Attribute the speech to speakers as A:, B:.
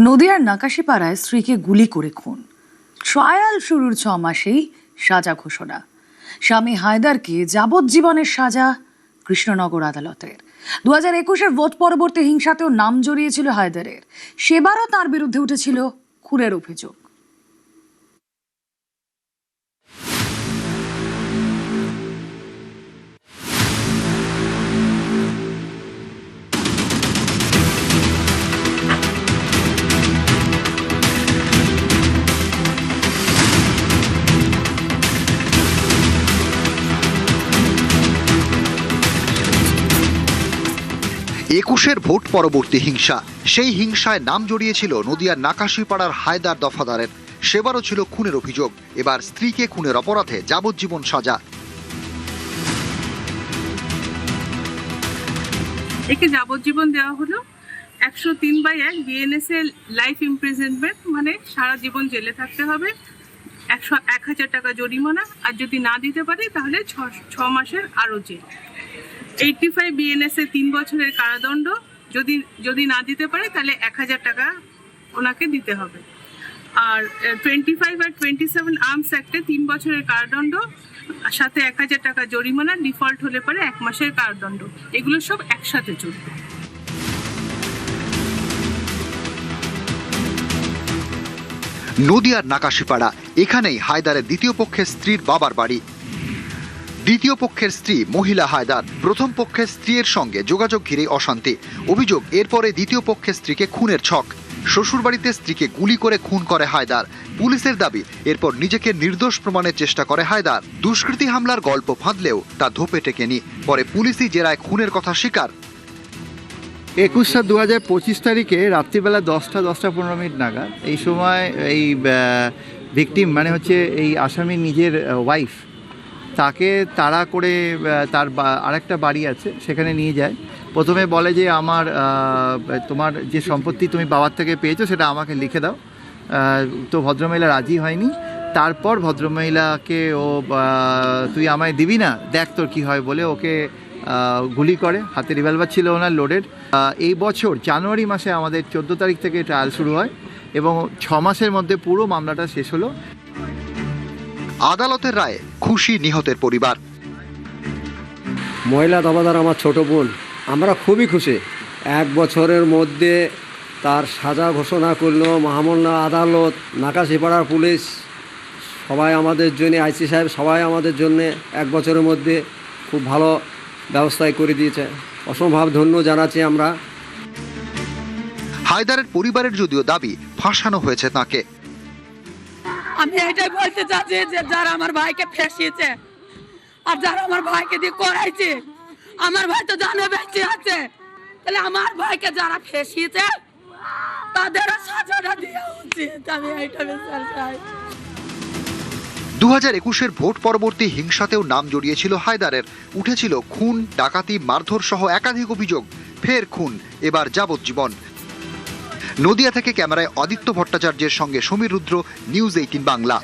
A: নদিয়ার নাকাশিপাড়ায় স্ত্রীকে গুলি করে খুন। ট্রায়াল শুরুর 6 মাসেই সাজা ঘোষণা। স্বামী হায়দারকে যাবজ্জীবনের সাজা কৃষ্ণনগর আদালতের। 2021-এর ভোট পরবর্তী হিংসাতেও নাম জড়িয়েছিল হায়দারের। সেবারও তার বিরুদ্ধে উঠেছিল খুনের অভিযোগ।
B: একুশের ভোট পরবর্তী হিংসা, সেই হিংসায় নাম জড়িয়েছিল নদিয়ার নাকাশিপাড়ার হায়দার দফাদারের। সেবারও ছিল খুনের অভিযোগ। এবার স্ত্রীকে খুনের অপরাধে যাবজ্জীবন সাজা।
C: একে যাবজ্জীবন দেওয়া হলো। 103/1 বিএনএস এ লাইফ ইমপ্রিজনমেন্ট, মানে সারা জীবন জেলে থাকতে হবে, 1,000 টাকা জরিমানা, আর যদি না দিতে পারে তাহলে 6 মাসের আরো জেল। 85 বিএনএস এ 3 বছরের কারাদণ্ড, যদি না দিতে পারে তাহলে 1,000 টাকা ওনাকে দিতে হবে। আর 25 আর 27 আর্মস অ্যাক্টে 3 বছরের কারাদণ্ড, সাথে 1,000 টাকা জরিমানা, ডিফল্ট হলে পরে 1 মাসের কারাদণ্ড। এগুলো সব একসাথে চলবে।
B: নদিয়ার নাকাশিপাড়া, এখানেই হায়দারের দ্বিতীয় পক্ষের স্ত্রীর বাবার বাড়ি। দ্বিতীয় পক্ষের স্ত্রী মহিলা হায়দার, প্রথম পক্ষের স্ত্রীর সঙ্গে যোগাযোগ ঘিরে অশান্তি। অভিযোগ, এরপরে দ্বিতীয় পক্ষের স্ত্রীকে খুনের ছক। শ্বশুরবাড়িতে স্ত্রীকে গুলি করে খুন করে হায়দার। পুলিশের দাবি, এরপর নিজেকে নির্দোষ প্রমাণের চেষ্টা করে হায়দার। দুষ্কৃতী হামলার গল্প ফাঁদলেও তা ধোপে টেকেনি। পরে পুলিশি জেরায় খুনের কথা স্বীকার।
D: 21/7/2025 তারিখে রাত্রিবেলা 10:15 নাগাদ এই সময় এই ভিকটিম মানে হচ্ছে এই আসামির নিজের ওয়াইফ, তাকে তাড়া করে তার আরেকটা বাড়ি আছে সেখানে নিয়ে যায়। প্রথমে বলে যে তোমার যে সম্পত্তি তুমি বাবার থেকে পেয়েছো সেটা আমাকে লিখে দাও। তো ভদ্রমহিলা রাজি হয়নি। তারপর ভদ্রমহিলাকে তুই আমায় দিবি না, দেখ তোর কী হয় বলে ওকে গুলি করে। হাতে রিভলভার ছিল ওনার লোডেড। এই বছর জানুয়ারি মাসে আমাদের 14 তারিখ থেকে ট্রায়াল শুরু হয় এবং 6 মাসের মধ্যে পুরো মামলাটা শেষ হলো।
B: আদালতের রায়ে খুশি নিহতের পরিবার।
E: মহিলা দফাদার আমার ছোট বোন, আমরা খুবই খুশি। 1 বছরের মধ্যে তার সাজা ঘোষণা করলো মহামান্য আদালত, নাকাশিপাড়ার পুলিশ, সবাই আমাদের জন্য, আইসি সাহেব সবাই আমাদের জন্য 1 বছরের মধ্যে খুব ভালো ব্যবস্থায় করে দিয়েছে। অসম্ভব ধন্য জানাচ্ছি আমরা।
B: হায়দারের পরিবারের যদিও দাবি ফাঁসানো হয়েছে তাকে।
F: আমি এটাই বলতে চাচ্ছি যে যারা আমার ভাইকে ফেসিয়েছে আর যারা আমার ভাইকে দিয়ে করাইছে, আমার ভাই তো জানে বেঁচে আছে, তাহলে আমার ভাইকে যারা ফেসিয়েছে তাদেরও সাজাটা দেওয়া উচিত। আমি এইটা বিচার চাই।
B: 2021-এর ভোট পরবর্তী হিংসাতেও নাম জড়িয়েছিল হায়দারের। উঠেছিল খুন, ডাকাতি, মারধর সহ একাধিক অভিযোগ। ফের খুন, এবার যাবজ্জীবন। নদিয়া থেকে ক্যামেরায় আদিত্য ভট্টাচার্যের সঙ্গে সমীর রুদ্র, নিউজ 18 বাংলা।